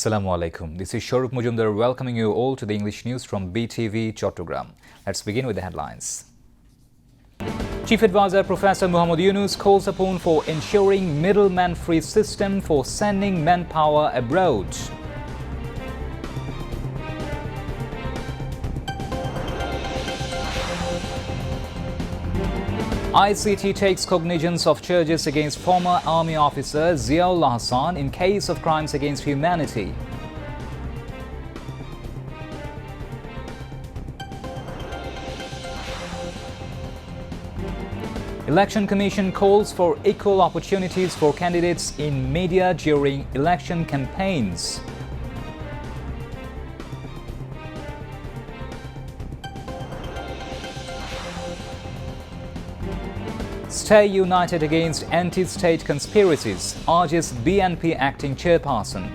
Assalamu alaikum. This is Shahrukh Mujumdar welcoming you all to the English news from Btv-Chattogram. Let's begin with the headlines. Chief Advisor Professor Muhammad Yunus calls upon for ensuring middleman-free system for sending manpower abroad. ICT takes cognizance of charges against former army officer Ziaul Hassan in case of crimes against humanity. Election Commission calls for equal opportunities for candidates in media during election campaigns. Stay united against anti-state conspiracies, urges BNP acting chairperson.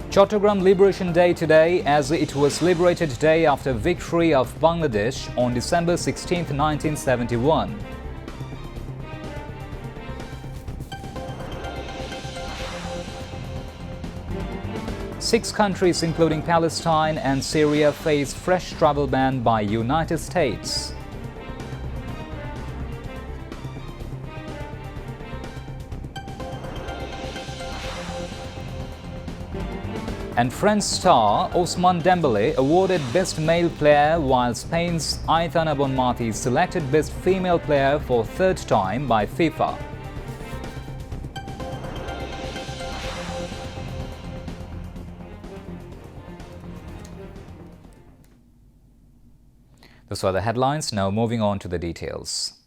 Chattogram Liberation Day today, as it was liberated day after victory of Bangladesh on December 16, 1971. Six countries, including Palestine and Syria, face fresh travel ban by United States. And French star Ousmane Dembélé awarded Best Male Player, while Spain's Aitana Bonmati selected Best Female Player for third time by FIFA. Those are the headlines. Now moving on to the details.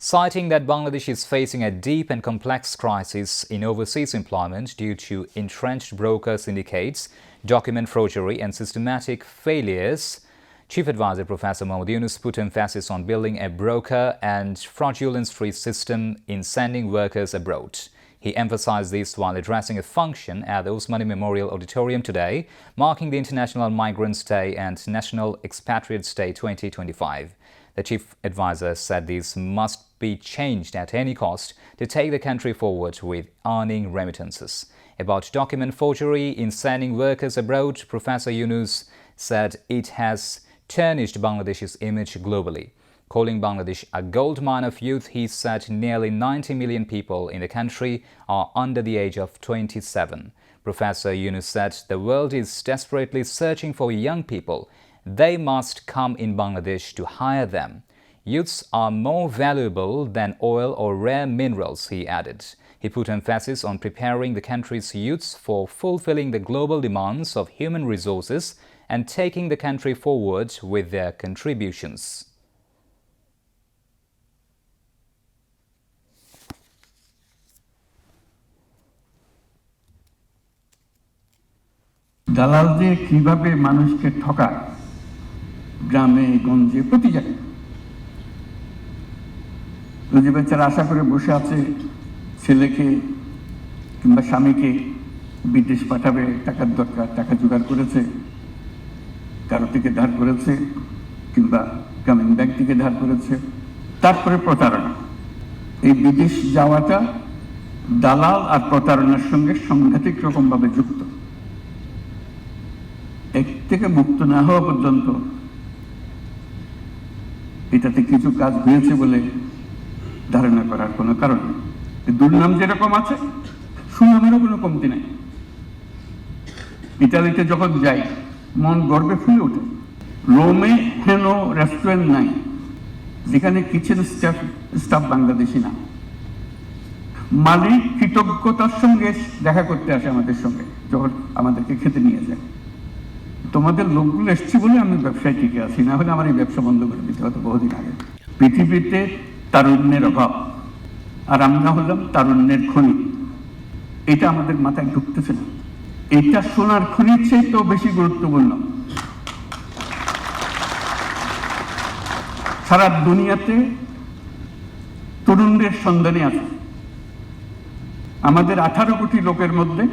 Citing that Bangladesh is facing a deep and complex crisis in overseas employment due to entrenched broker syndicates, document forgery and systematic failures, Chief Advisor Professor Muhammad Yunus put emphasis on building a broker and fraudulence-free system in sending workers abroad. He emphasized this while addressing a function at the Usmani Memorial Auditorium today, marking the International Migrants' Day and National Expatriates' Day 2025. The Chief Advisor said this must be changed at any cost to take the country forward with earning remittances. About document forgery in sending workers abroad, Professor Yunus said it has tarnished Bangladesh's image globally. Calling Bangladesh a gold mine of youth, he said nearly 90 million people in the country are under the age of 27. Professor Yunus said the world is desperately searching for young people. They must come in Bangladesh to hire them. Youths are more valuable than oil or rare minerals, he added. He put emphasis on preparing the country's youths for fulfilling the global demands of human resources and taking the country forward with their contributions. দালাল যে কিভাবে মানুষকে ঠকায় গ্রামে গঞ্জে প্রতি জায়গায়, যে বেচারা আশা করে বসে আছে ছেলেকে কিংবা স্বামীকে বিদেশ পাঠাবে, টাকার দরকার, টাকা জোগাড় করেছে, কারো থেকে ধার করেছে কিংবা গ্রামীণ ব্যাংক থেকে ধার করেছে, তারপরে প্রতারণা। এই বিদেশ যাওয়াটা দালাল আর প্রতারণার সঙ্গে সাংঘাতিক রকমভাবে যুক্ত। এক থেকে মুক্ত না হওয়া পর্যন্ত এটাতে কিছু কাজ হয়েছে বলে ধারণা করার কোনো কারণ নেই। দুর্নাম যেরকম আছে, সুনামেরও কোনো কমতি নাই। ইটালিতে যখন যাই মন গর্বে ফুলে ওঠে। রোমে হেন রেস্টুরেন্ট নাই যেখানে কিচেন স্টাফ বাংলাদেশি না। মালিক কৃতজ্ঞতার সঙ্গে দেখা করতে আসে আমাদের সঙ্গে যখন আমাদেরকে খেতে নিয়ে যায়। তোমাদের লোকগুলো এসছে বলে আমি ব্যবসায় টিকে আছি, না হলে আমার এই ব্যবসা বন্ধ করে দিতে হতো বহুদিন আগে। পৃথিবীতে তারুণ্যের অভাব, আর আমরা হলাম তারুণ্যের খনি। এটা আমাদের মাথায় ঢুকতেছে না। এটা সোনার খনির চেয়ে তো বেশি গুরুত্বপূর্ণ। সারা দুনিয়াতে তরুণদের সন্ধানে আছে। আমাদের 18 কোটি লোকের মধ্যে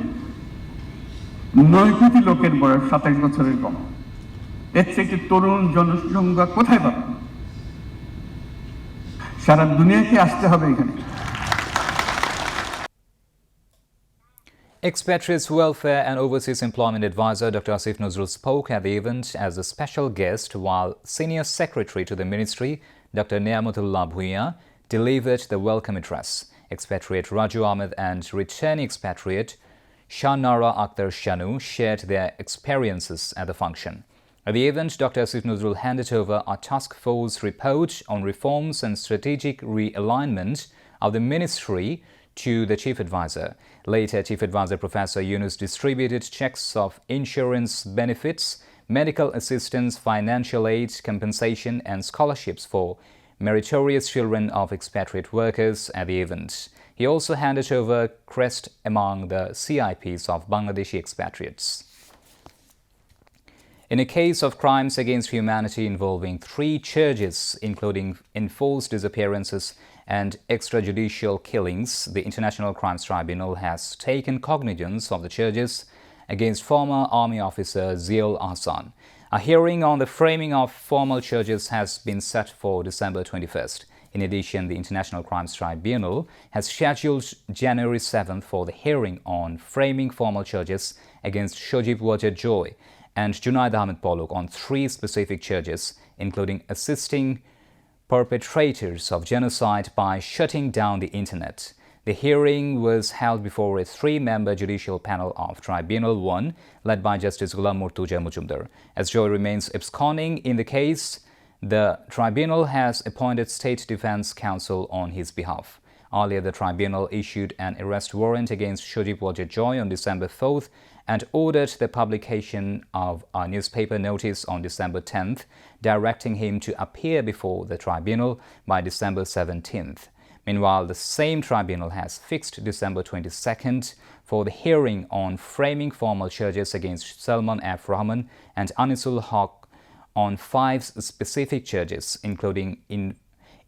9 কোটি লোকের বয়স 27 বছরের কম। এর থেকে তরুণ জনসংখ্যা কোথায় পাবেন? সারা দুনিয়াকে আসতে হবে এখানে। Expatriates Welfare and Overseas Employment Advisor Dr. Asif Nazrul spoke at the event as a special guest, while Senior Secretary to the Ministry, Dr. Niamatullah Bhuiya, delivered the welcome address. Expatriate Raju Ahmed and returning expatriate Shanara Akhtar Shanu shared their experiences at the function. At the event, Dr. Asif Nazrul handed over a task force report on reforms and strategic realignment of the ministry to the Chief Advisor. Later, Chief Advisor Professor Yunus distributed checks of insurance benefits, medical assistance, financial aid, compensation and scholarships for meritorious children of expatriate workers at the event. He also handed over crest among the CIPs of Bangladeshi expatriates. In a case of crimes against humanity involving 3 churches, including enforced disappearances and extrajudicial killings, the International Crimes Tribunal has taken cognizance of the charges against former Army officer Ziaul Ahsan. A hearing on the framing of formal charges has been set for December 21st. In addition, the International Crimes Tribunal has scheduled January 7th for the hearing on framing formal charges against Shojib Wajid Joy and Junaid Ahmed Polok on 3 specific charges, including assisting perpetrators of genocide by shutting down the internet. The hearing was held before a 3-member judicial panel of Tribunal 1, led by Justice Ghulam Murtuja Mujumdar. As Joy remains absconding in the case, the tribunal has appointed State Defense Counsel on his behalf. Earlier, the tribunal issued an arrest warrant against Shojib Wajid Joy on December 4th and ordered the publication of a newspaper notice on December 10th, directing him to appear before the tribunal by December 17th. Meanwhile, the same tribunal has fixed December 22nd for the hearing on framing formal charges against Salman F. Rahman and Anisul Haq on 5 specific charges, including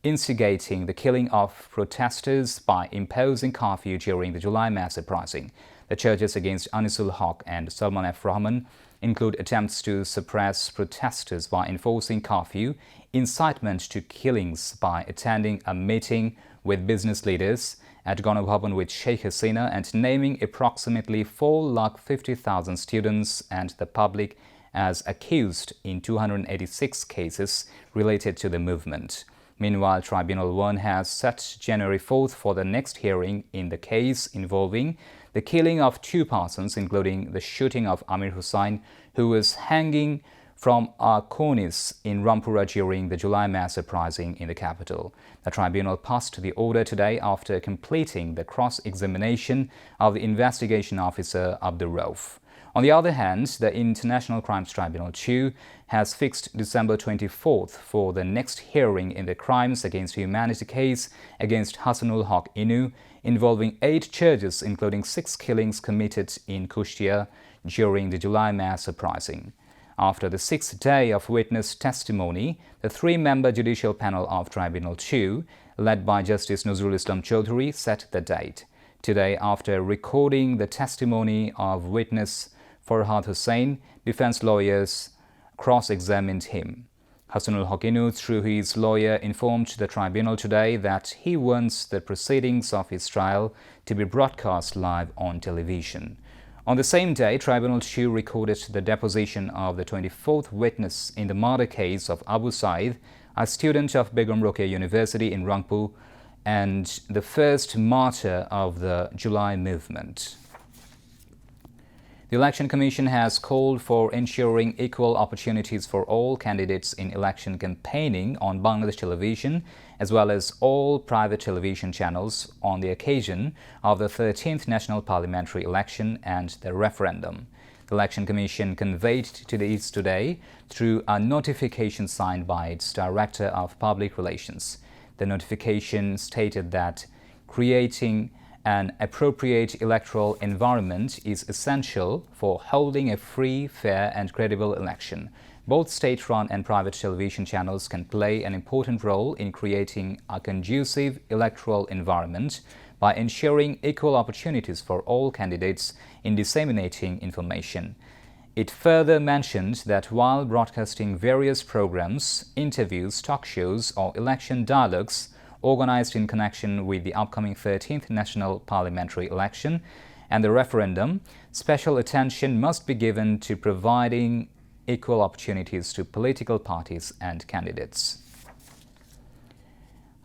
instigating the killing of protesters by imposing curfew during the July mass uprising. The charges against Anisul Haq and Salman F. Rahman include attempts to suppress protesters by enforcing curfew, incitement to killings by attending a meeting with business leaders at Ganabhavan with Sheikh Hasina, and naming approximately 450,000 students and the public as accused in 286 cases related to the movement. Meanwhile, Tribunal 1 has set January 4th for the next hearing in the case involving the killing of 2 persons, including the shooting of Amir Hussain, who was hanging from a cornice in Rampura during the July mass uprising in the capital. The tribunal passed the order today after completing the cross-examination of the investigation officer Abdur Rauf. On the other hand, the International Crimes Tribunal 2 has fixed December 24th for the next hearing in the crimes against humanity case against Hasanul Haq Inu, involving 8 charges, including 6 killings committed in Kushtia during the July mass uprising. After the 6th day of witness testimony, the 3-member judicial panel of Tribunal 2, led by Justice Nazrul Islam Chaudhary, set the date. Today, after recording the testimony of witness Farhad Hussain, defense lawyers cross-examined him. Hasanul Haq Inu, through his lawyer, informed the tribunal today that he wants the proceedings of his trial to be broadcast live on television. On the same day, Tribunal 2 recorded the deposition of the 24th witness in the murder case of Abu Said, a student of Begum Rokeya University in Rangpur and the first martyr of the July movement. The Election Commission has called for ensuring equal opportunities for all candidates in election campaigning on Bangladesh television, as well as all private television channels on the occasion of the 13th National Parliamentary Election and the referendum. The Election Commission conveyed to this today through a notification signed by its Director of Public Relations. The notification stated that creating an appropriate electoral environment is essential for holding a free, fair and credible election. Both state-run and private television channels can play an important role in creating a conducive electoral environment by ensuring equal opportunities for all candidates in disseminating information. It further mentioned that while broadcasting various programs, interviews, talk shows or election dialogues, organized in connection with the upcoming 13th national parliamentary election and the referendum, special attention must be given to providing equal opportunities to political parties and candidates.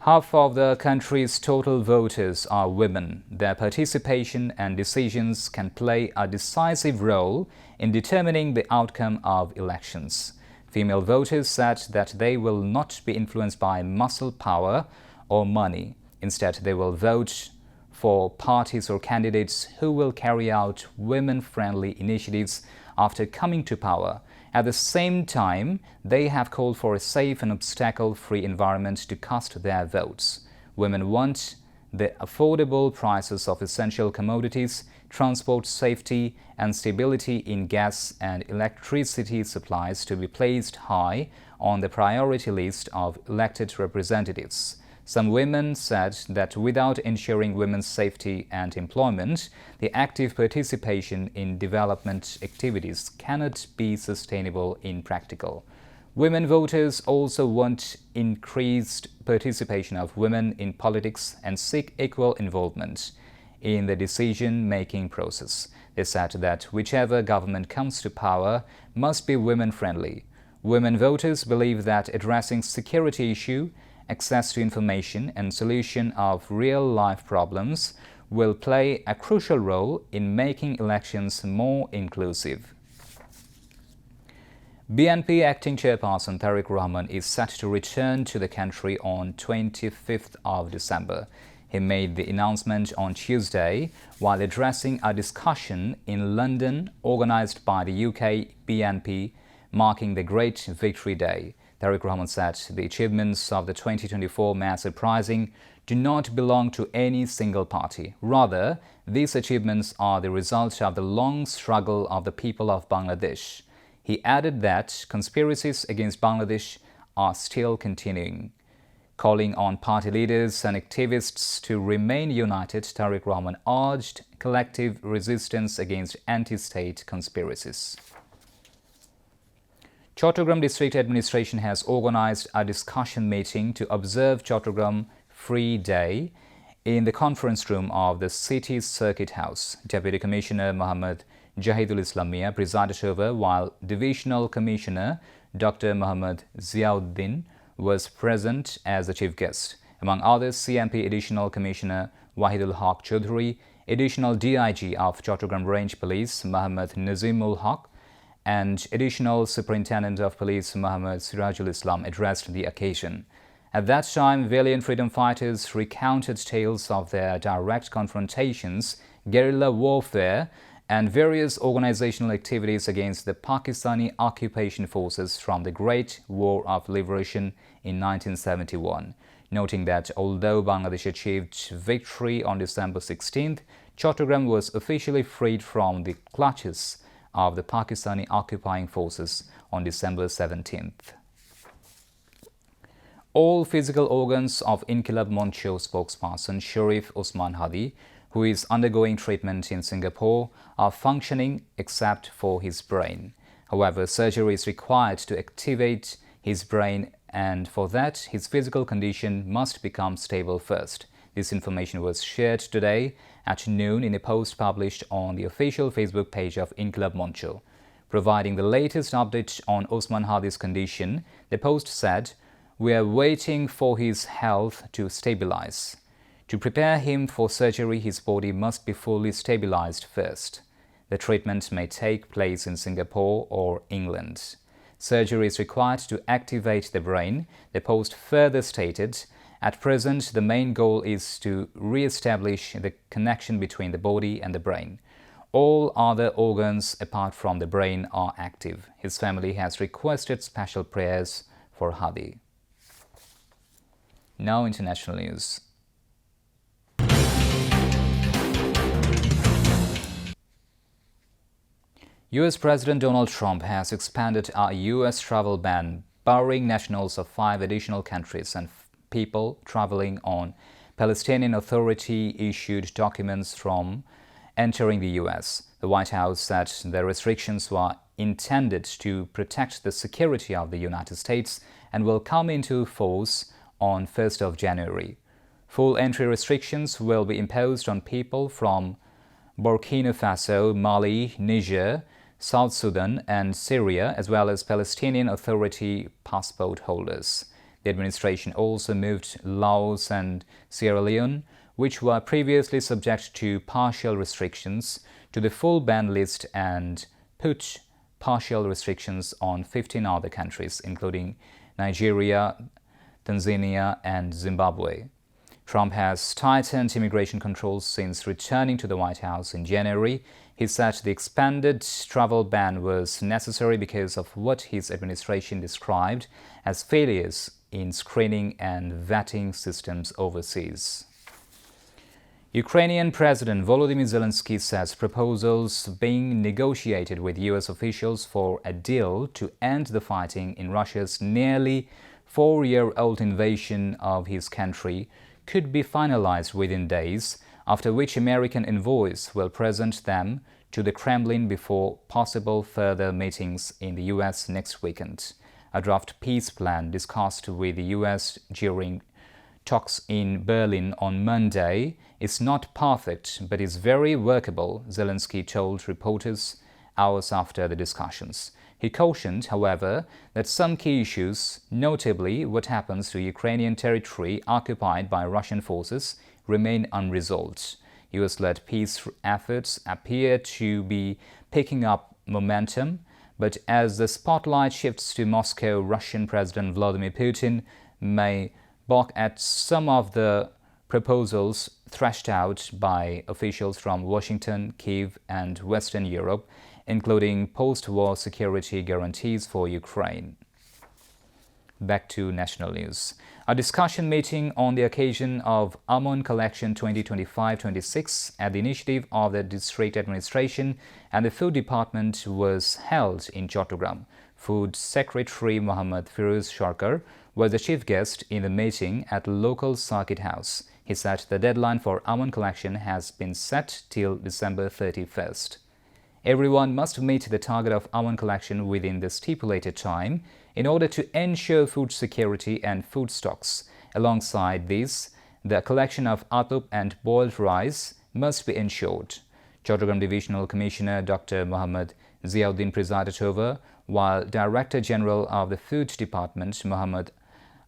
Half of the country's total voters are women. Their participation and decisions can play a decisive role in determining the outcome of elections. Female voters said that they will not be influenced by muscle power or money. Instead, they will vote for parties or candidates who will carry out women-friendly initiatives after coming to power. At the same time, they have called for a safe and obstacle-free environment to cast their votes. Women want the affordable prices of essential commodities, transport safety and stability in gas and electricity supplies to be placed high on the priority list of elected representatives. Some women said that without ensuring women's safety and employment, the active participation in development activities cannot be sustainable in practical. Women voters also want increased participation of women in politics and seek equal involvement in the decision-making process. They said that whichever government comes to power must be women-friendly. Women voters believe that addressing security issue, access to information and solution of real-life problems will play a crucial role in making elections more inclusive. BNP acting chairperson Tariq Rahman is set to return to the country on 25th of December. He made the announcement on Tuesday while addressing a discussion in London organized by the UK BNP marking the Great Victory Day. Tariq Rahman said the achievements of the 2024 mass uprising do not belong to any single party. Rather, these achievements are the result of the long struggle of the people of Bangladesh. He added that conspiracies against Bangladesh are still continuing. Calling on party leaders and activists to remain united, Tariq Rahman urged collective resistance against anti-state conspiracies. Chattogram District Administration has organized a discussion meeting to observe Chattogram Free Day in the conference room of the city's Circuit House. Deputy Commissioner Muhammad Jahidul Islam Mia presided over, while Divisional Commissioner Dr. Muhammad Ziauddin was present as the chief guest. Among others, CMP Additional Commissioner Wahidul Haq Chaudhry, Additional DIG of Chattogram Range Police Muhammad Nazimul Haq, and Additional Superintendent of Police Muhammad Sirajul Islam addressed the occasion. At that time, valiant freedom fighters recounted tales of their direct confrontations, guerrilla warfare, and various organizational activities against the Pakistani occupation forces from the Great War of Liberation in 1971, noting that although Bangladesh achieved victory on December 16th, Chattogram was officially freed from the clutches of the Pakistani occupying forces on December 17th. All physical organs of Inqilab Moncho spokesperson Sharif Osman Hadi, who is undergoing treatment in Singapore, are functioning except for his brain. However, surgery is required to activate his brain, and for that, his physical condition must become stable first. This information was shared today at noon in a post published on the official Facebook page of Inqilab Moncho. Providing the latest update on Osman Hadi's condition, the post said, "We are waiting for his health to stabilize. To prepare him for surgery, his body must be fully stabilized first. The treatment may take place in Singapore or England. Surgery is required to activate the brain," the post further stated. At present, the main goal is to re-establish the connection between the body and the brain. All other organs apart from the brain are active. His family has requested special prayers for Hadi. Now international news. US President Donald Trump has expanded a US travel ban, barring nationals of 5 additional countries and people traveling on Palestinian Authority-issued documents from entering the US. The White House said the restrictions were intended to protect the security of the United States and will come into force on 1st of January. Full entry restrictions will be imposed on people from Burkina Faso, Mali, Niger, South Sudan and Syria, as well as Palestinian Authority passport holders. The administration also moved Laos and Sierra Leone, which were previously subject to partial restrictions, to the full ban list and put partial restrictions on 15 other countries, including Nigeria, Tanzania and Zimbabwe. Trump has tightened immigration controls since returning to the White House in January. He said the expanded travel ban was necessary because of what his administration described as failures in screening and vetting systems overseas. Ukrainian President Volodymyr Zelensky says proposals being negotiated with U.S. officials for a deal to end the fighting in Russia's nearly 4-year-old invasion of his country could be finalized within days, after which American envoys will present them to the Kremlin before possible further meetings in the U.S. next weekend. A draft peace plan discussed with the U.S. during talks in Berlin on Monday is not perfect but is very workable, Zelensky told reporters hours after the discussions. He cautioned, however, that some key issues, notably what happens to Ukrainian territory occupied by Russian forces, remain unresolved. US-led peace efforts appear to be picking up momentum, but as the spotlight shifts to Moscow, Russian President Vladimir Putin may balk at some of the proposals thrashed out by officials from Washington, Kyiv and Western Europe, including post-war security guarantees for Ukraine. Back to national news. A discussion meeting on the occasion of Almond Collection 2025-26 at the initiative of the District Administration and the Food Department was held in Chattogram. Food Secretary Mohammad Firuz Sharkar was the chief guest in the meeting at local circuit house. He said the deadline for almond collection has been set till December 31st. Everyone must meet the target of almond collection within the stipulated time in order to ensure food security and food stocks. Alongside this, the collection of atop and boiled rice must be ensured. Chattogram Divisional Commissioner Dr. Mohammad Ziauddin presided over, while Director General of the Food Department Mohammad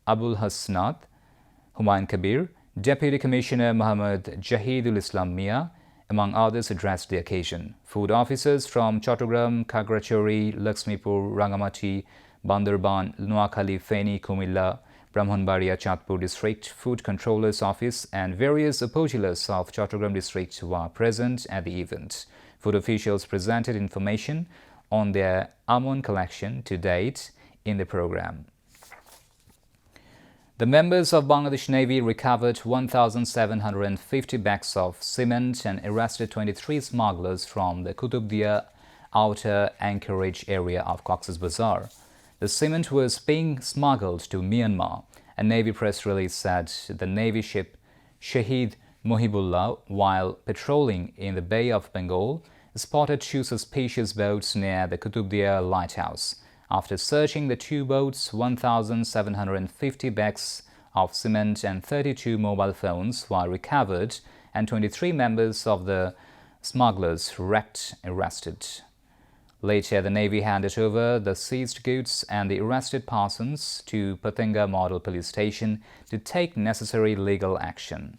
Abul Hasnat Humayun Kabir, Deputy Commissioner Mohammad Jahidul Islam Mia, among others, addressed the occasion. Food officers from Chattogram, Khagrachari, Laxmipur, Rangamati, Bandarban, Noakhali, Feni, Kumilla, Brahmanbaria, Chatpur District Food Controllers Office and various upazillas of Chattogram District were present at the event. Food officials presented information on their almond collection to date in the program. The members of Bangladesh Navy recovered 1,750 bags of cement and arrested 23 smugglers from the Kutubdia outer anchorage area of Cox's Bazar. The cement was being smuggled to Myanmar. A Navy press release said the Navy ship Shahid Mohibullah, while patrolling in the Bay of Bengal, spotted 2 suspicious boats near the Kutubdia lighthouse. After searching the 2 boats, 1,750 bags of cement and 32 mobile phones were recovered and 23 members of the smugglers arrested. Later, the Navy handed over the seized goods and the arrested persons to Pathenga Model Police Station to take necessary legal action.